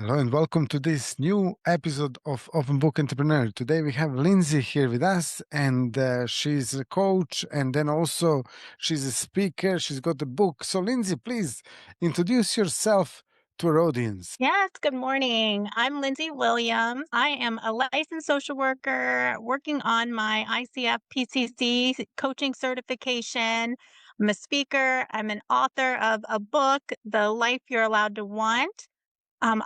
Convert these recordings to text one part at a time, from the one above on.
Hello and welcome to this new episode of Open Book Entrepreneur. Today we have Lindsay here with us, and she's a coach, and then also she's a speaker. She's got a book. So, Lindsay, please introduce yourself to our audience. Yes, good morning. I'm Lindsay Williams. I am a licensed social worker working on my ICF PCC coaching certification. I'm a speaker. I'm an author of a book, The Life You're Allowed to Want.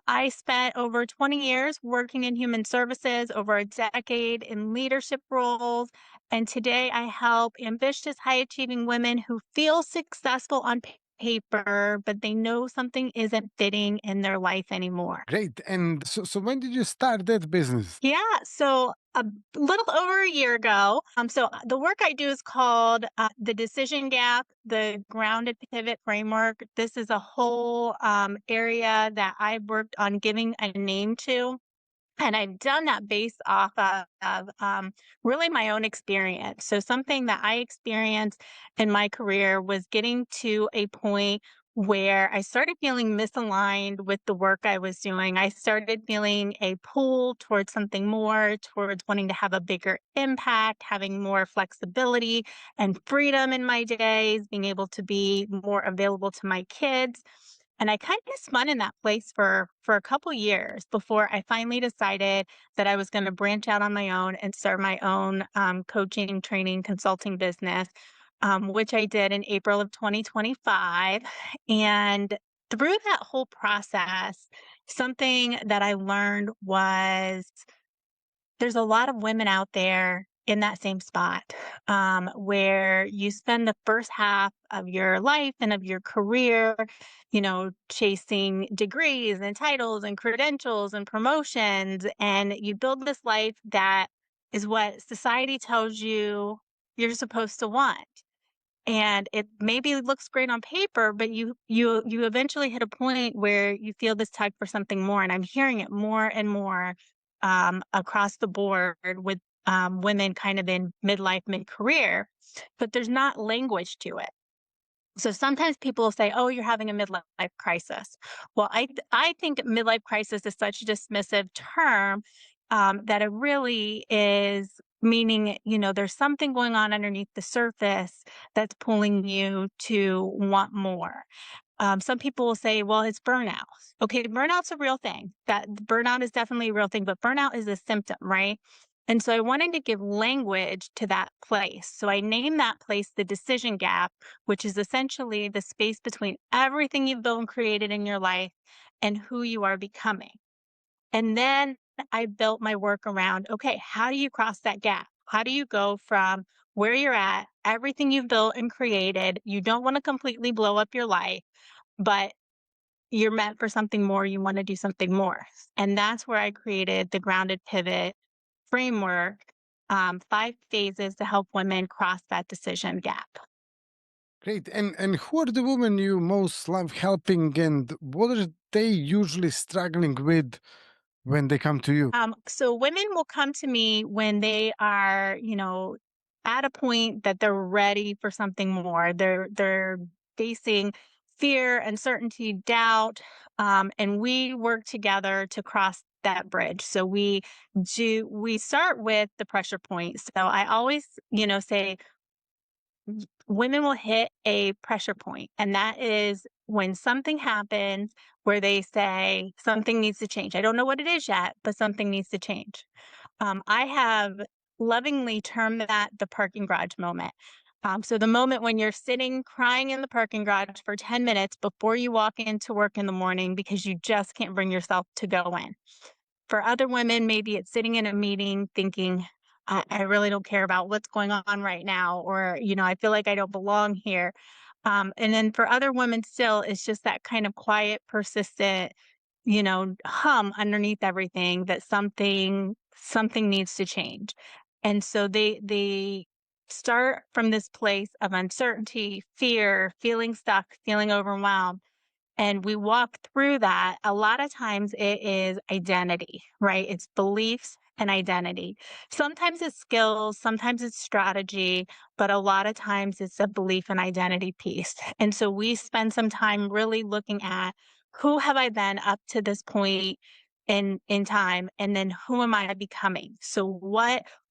I spent over 20 years working in human services, over a decade in leadership roles. And today I help ambitious, high achieving women who feel successful on paper, but they know something isn't fitting in their life anymore. Great. And so when did you start that business? Yeah, so a little over a year ago. The work I do is called the Decision Gap, the Grounded Pivot Framework. This is a whole area that I've worked on giving a name to. And I've done that based off of really my own experience. So something that I experienced in my career was getting to a point where I started feeling misaligned with the work I was doing. I started feeling a pull towards something more, towards wanting to have a bigger impact, having more flexibility and freedom in my days, being able to be more available to my kids. And I kind of spun in that place for a couple years before I finally decided that I was going to branch out on my own and start my own coaching, training, consulting business, which I did in April of 2025. And through that whole process, something that I learned was there's a lot of women out there in that same spot, where you spend the first half of your life and of your career, chasing degrees and titles and credentials and promotions, and you build this life that is what society tells you you're supposed to want. And it maybe looks great on paper, but you eventually hit a point where you feel this tug for something more, and I'm hearing it more and more, across the board with, women kind of in midlife, mid-career, but there's not language to it. So sometimes people will say, "Oh, you're having a midlife crisis." Well, I think midlife crisis is such a dismissive term, that it really is meaning, there's something going on underneath the surface that's pulling you to want more. Some people will say, well, it's burnout. Okay, burnout's a real thing. That burnout is definitely a real thing, but burnout is a symptom, right? And so I wanted to give language to that place. So I named that place the decision gap, which is essentially the space between everything you've built and created in your life and who you are becoming. And then I built my work around, okay, how do you cross that gap? How do you go from where you're at, everything you've built and created? You don't want to completely blow up your life, but you're meant for something more. You want to do something more. And that's where I created the grounded pivot framework, 5 phases to help women cross that decision gap. Great. And who are the women you most love helping, and what are they usually struggling with when they come to you? So women will come to me when they are, at a point that they're ready for something more. They're facing fear, uncertainty, doubt, and we work together to cross that bridge. So we start with the pressure point. So I always, say women will hit a pressure point, and that is when something happens where they say something needs to change. I don't know what it is yet, but something needs to change. I have lovingly termed that the parking garage moment. So the moment when you're sitting crying in the parking garage for 10 minutes before you walk into work in the morning because you just can't bring yourself to go in. For other women, maybe it's sitting in a meeting thinking, I really don't care about what's going on right now, or, I feel like I don't belong here. And then for other women, still, it's just that kind of quiet, persistent, hum underneath everything that something needs to change. And so they start from this place of uncertainty, fear, feeling stuck, feeling overwhelmed, and we walk through that. A lot of times it is identity, right? It's beliefs and identity. Sometimes it's skills, sometimes it's strategy, but a lot of times it's a belief and identity piece. And so we spend some time really looking at who have I been up to this point in time, and then who am I becoming? So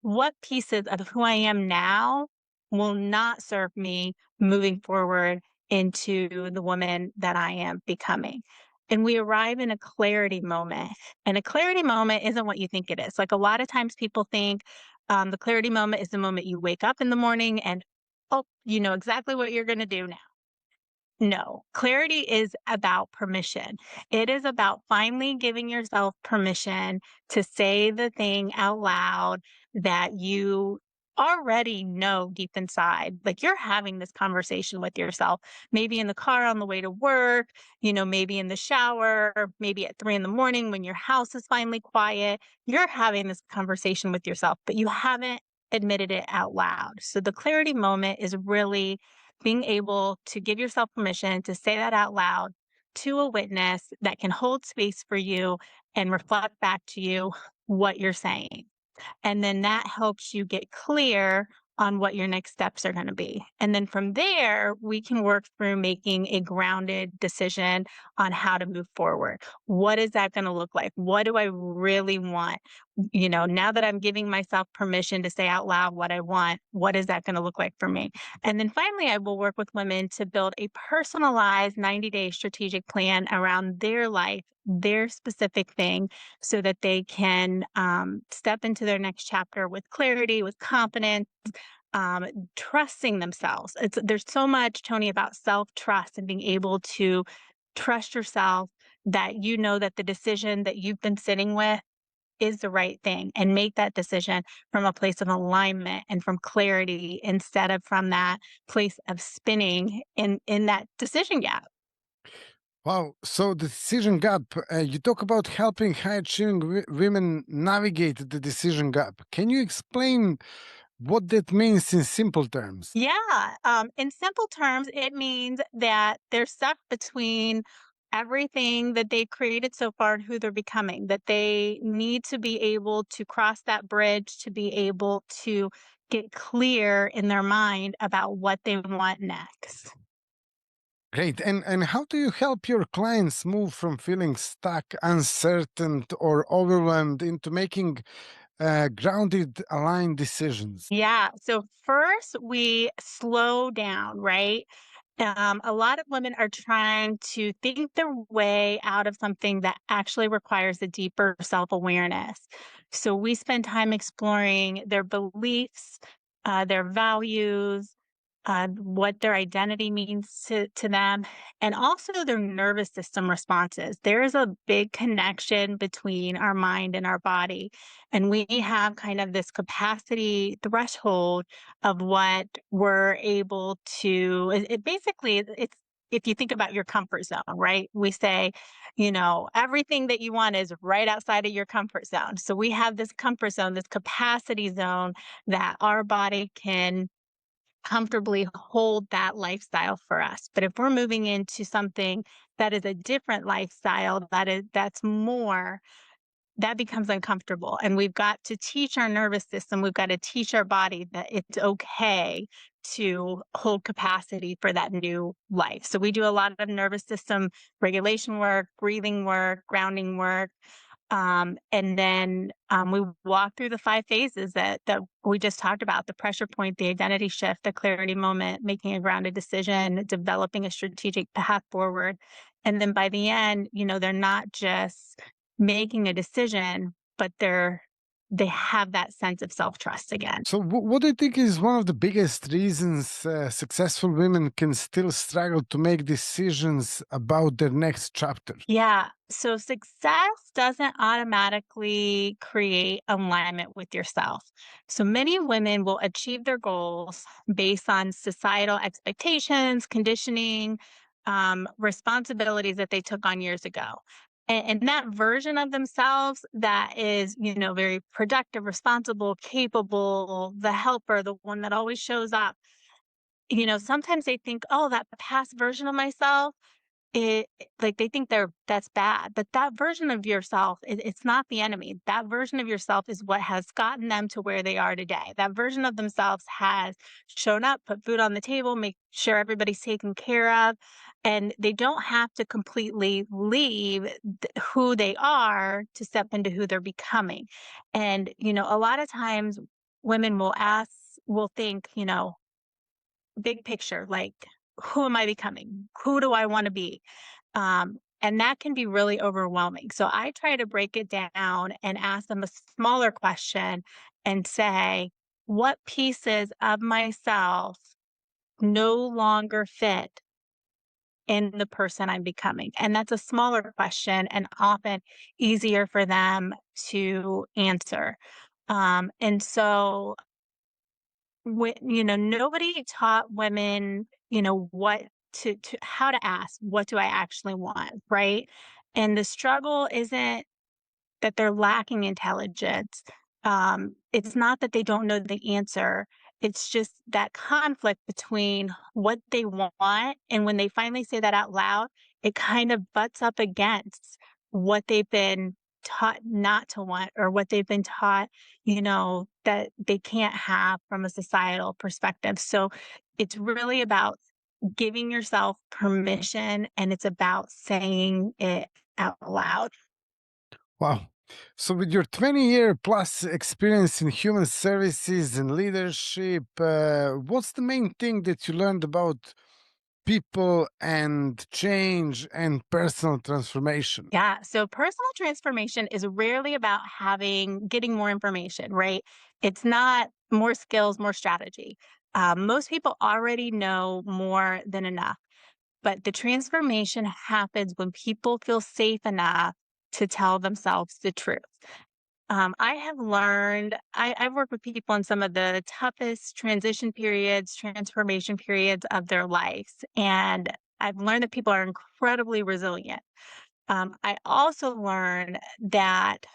what pieces of who I am now will not serve me moving forward into the woman that I am becoming? And we arrive in a clarity moment. And a clarity moment isn't what you think it is. Like a lot of times people think the clarity moment is the moment you wake up in the morning and, oh, you know exactly what you're going to do now. No, clarity is about permission. It is about finally giving yourself permission to say the thing out loud that you already know deep inside. Like you're having this conversation with yourself, maybe in the car on the way to work, maybe in the shower, maybe at 3 in the morning when your house is finally quiet. You're having this conversation with yourself, but you haven't admitted it out loud. So the clarity moment is really being able to give yourself permission to say that out loud to a witness that can hold space for you and reflect back to you what you're saying. And then that helps you get clear on what your next steps are going to be. And then from there, we can work through making a grounded decision on how to move forward. What is that going to look like? What do I really want? Now that I'm giving myself permission to say out loud what I want, what is that going to look like for me? And then finally, I will work with women to build a personalized 90-day strategic plan around their life, their specific thing, so that they can step into their next chapter with clarity, with confidence, um, trusting themselves. There's so much, Tony, about self trust and being able to trust yourself that you know that the decision that you've been sitting with is the right thing, and make that decision from a place of alignment and from clarity instead of from that place of spinning in that decision gap. Wow. So the decision gap, you talk about helping high achieving women navigate the decision gap. Can you explain what that means in simple terms? Yeah. In simple terms, it means that they're stuck between everything that they've created so far and who they're becoming, that they need to be able to cross that bridge to be able to get clear in their mind about what they want next. Great. And how do you help your clients move from feeling stuck, uncertain, or overwhelmed into making grounded, aligned decisions? Yeah. So first we slow down, right? A lot of women are trying to think their way out of something that actually requires a deeper self awareness. So we spend time exploring their beliefs, their values, what their identity means to them, and also their nervous system responses. There is a big connection between our mind and our body. And we have kind of this capacity threshold of what we're able to, basically, it's, if you think about your comfort zone, right? We say, everything that you want is right outside of your comfort zone. So we have this comfort zone, this capacity zone that our body can comfortably hold that lifestyle for us. But if we're moving into something that is a different lifestyle, that's more, that becomes uncomfortable. And we've got to teach our nervous system, we've got to teach our body that it's okay to hold capacity for that new life. So we do a lot of nervous system regulation work, breathing work, grounding work. And then we walk through the 5 phases that we just talked about: the pressure point, the identity shift, the clarity moment, making a grounded decision, developing a strategic path forward. And then by the end, they're not just making a decision, but they have that sense of self-trust again. So, what do you think is one of the biggest reasons successful women can still struggle to make decisions about their next chapter? Yeah. So success doesn't automatically create alignment with yourself. So many women will achieve their goals based on societal expectations, conditioning, responsibilities that they took on years ago. And that version of themselves that is, very productive, responsible, capable, the helper, the one that always shows up, sometimes they think, oh, that past version of myself, like, they think that's bad, but that version of yourself, it's not the enemy. That version of yourself is what has gotten them to where they are today. That version of themselves has shown up, put food on the table, make sure everybody's taken care of, and they don't have to completely leave who they are to step into who they're becoming. And, a lot of times women will think, big picture, like, who am I becoming? Who do I want to be? And that can be really overwhelming. So I try to break it down and ask them a smaller question and say, what pieces of myself no longer fit in the person I'm becoming? And that's a smaller question and often easier for them to answer. And so nobody taught women, what to how to ask, what do I actually want, right? And the struggle isn't that they're lacking intelligence. It's not that they don't know the answer. It's just that conflict between what they want and when they finally say that out loud, it kind of butts up against what they've been taught not to want or what they've been taught, that they can't have from a societal perspective. So it's really about giving yourself permission and it's about saying it out loud. Wow. So, with your 20-year plus experience in human services and leadership, what's the main thing that you learned about people and change and personal transformation? Yeah. So personal transformation is rarely about getting more information, right? It's not more skills, more strategy. Most people already know more than enough, but the transformation happens when people feel safe enough to tell themselves the truth. I've worked with people in some of the toughest transition periods, transformation periods of their lives. And I've learned that people are incredibly resilient. I also learned that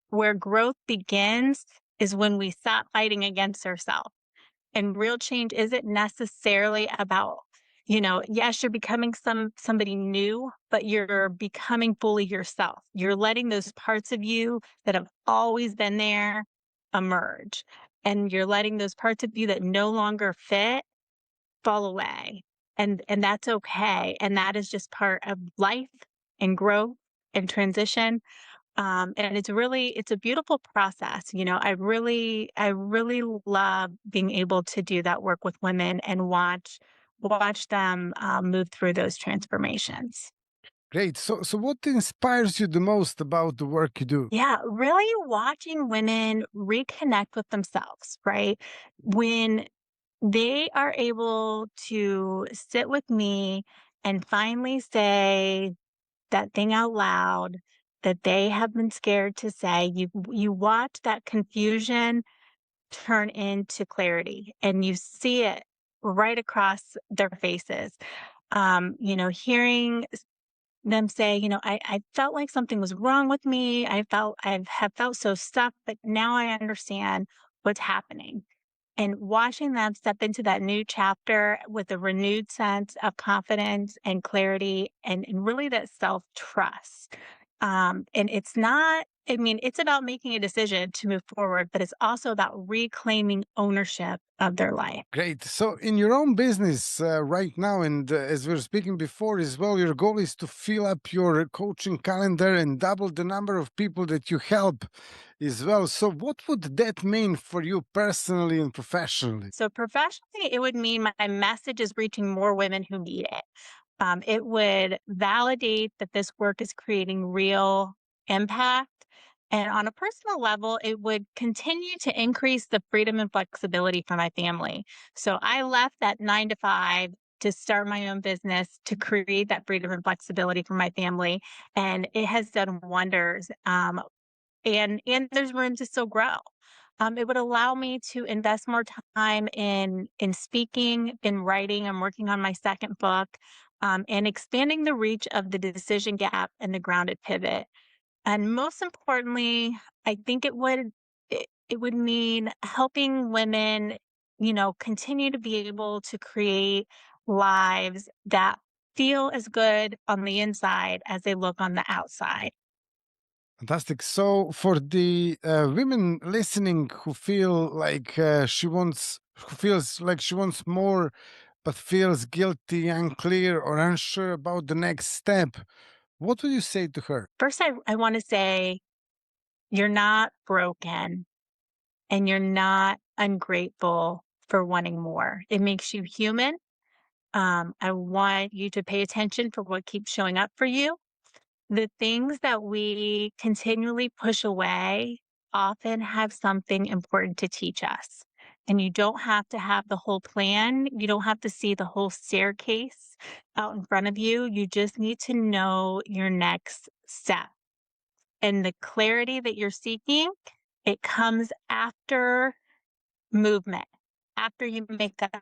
where growth begins is when we stop fighting against ourselves. And real change isn't necessarily about, yes, you're becoming somebody new, but you're becoming fully yourself. You're letting those parts of you that have always been there emerge. And you're letting those parts of you that no longer fit fall away. And that's okay. And that is just part of life and growth and transition. And it's a beautiful process. I really love being able to do that work with women and watch them move through those transformations. Great. So, what inspires you the most about the work you do? Yeah, really watching women reconnect with themselves, right? When they are able to sit with me and finally say that thing out loud that they have been scared to say. You watch that confusion turn into clarity and you see it right across their faces. Hearing them say, I felt like something was wrong with me. I have felt so stuck, but now I understand what's happening. And watching them step into that new chapter with a renewed sense of confidence and clarity and really that self-trust. And it's not, I mean, it's about making a decision to move forward, but it's also about reclaiming ownership of their life. Great. So, in your own business right now, and as we were speaking before as well, your goal is to fill up your coaching calendar and double the number of people that you help as well. So, what would that mean for you personally and professionally? So professionally, it would mean my message is reaching more women who need it. It would validate that this work is creating real impact. And on a personal level, it would continue to increase the freedom and flexibility for my family. So I left that 9 to 5 to start my own business to create that freedom and flexibility for my family. And it has done wonders. And there's room to still grow. It would allow me to invest more time in speaking, in writing. I'm working on my second book, and expanding the reach of the decision gap and the grounded pivot. And most importantly, I think it would mean helping women, continue to be able to create lives that feel as good on the inside as they look on the outside. Fantastic. So, for the women listening who feel like who feels like she wants more, but feels guilty, unclear, or unsure about the next step, what would you say to her? First, I want to say you're not broken and you're not ungrateful for wanting more. It makes you human. I want you to pay attention for what keeps showing up for you. The things that we continually push away often have something important to teach us. And you don't have to have the whole plan. You don't have to see the whole staircase out in front of you. You just need to know your next step. And the clarity that you're seeking, it comes after movement, after you make that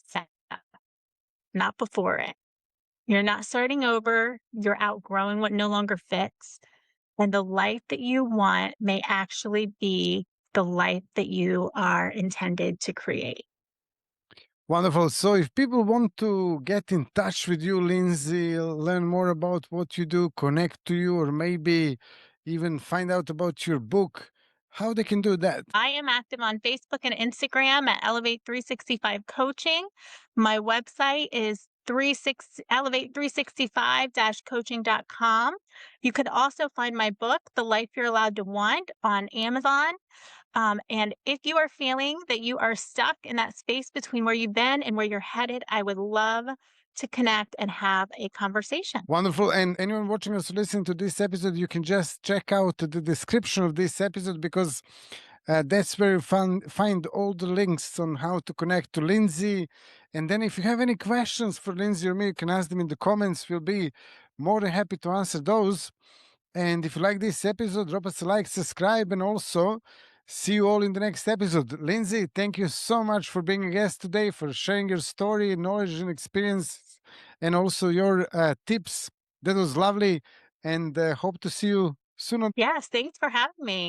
step, not before it. You're not starting over, you're outgrowing what no longer fits. And the life that you want may actually be the life that you are intended to create. Wonderful. So, if people want to get in touch with you, Lindsay, learn more about what you do, connect to you, or maybe even find out about your book, how they can do that? I am active on Facebook and Instagram at Elevate 365 Coaching. My website is elevate365-coaching.com. You could also find my book, The Life You're Allowed to Want, on Amazon. And if you are feeling that you are stuck in that space between where you've been and where you're headed, I would love to connect and have a conversation. Wonderful. And anyone watching us listening to this episode, you can just check out the description of this episode because that's where you find all the links on how to connect to Lindsay. And then if you have any questions for Lindsay or me, you can ask them in the comments. We'll be more than happy to answer those. And if you like this episode, drop us a like, subscribe, and also see you all in the next episode. Lindsay, thank you so much for being a guest today, for sharing your story, knowledge, and experience, and also your tips. That was lovely. And hope to see you soon on Yes, thanks for having me.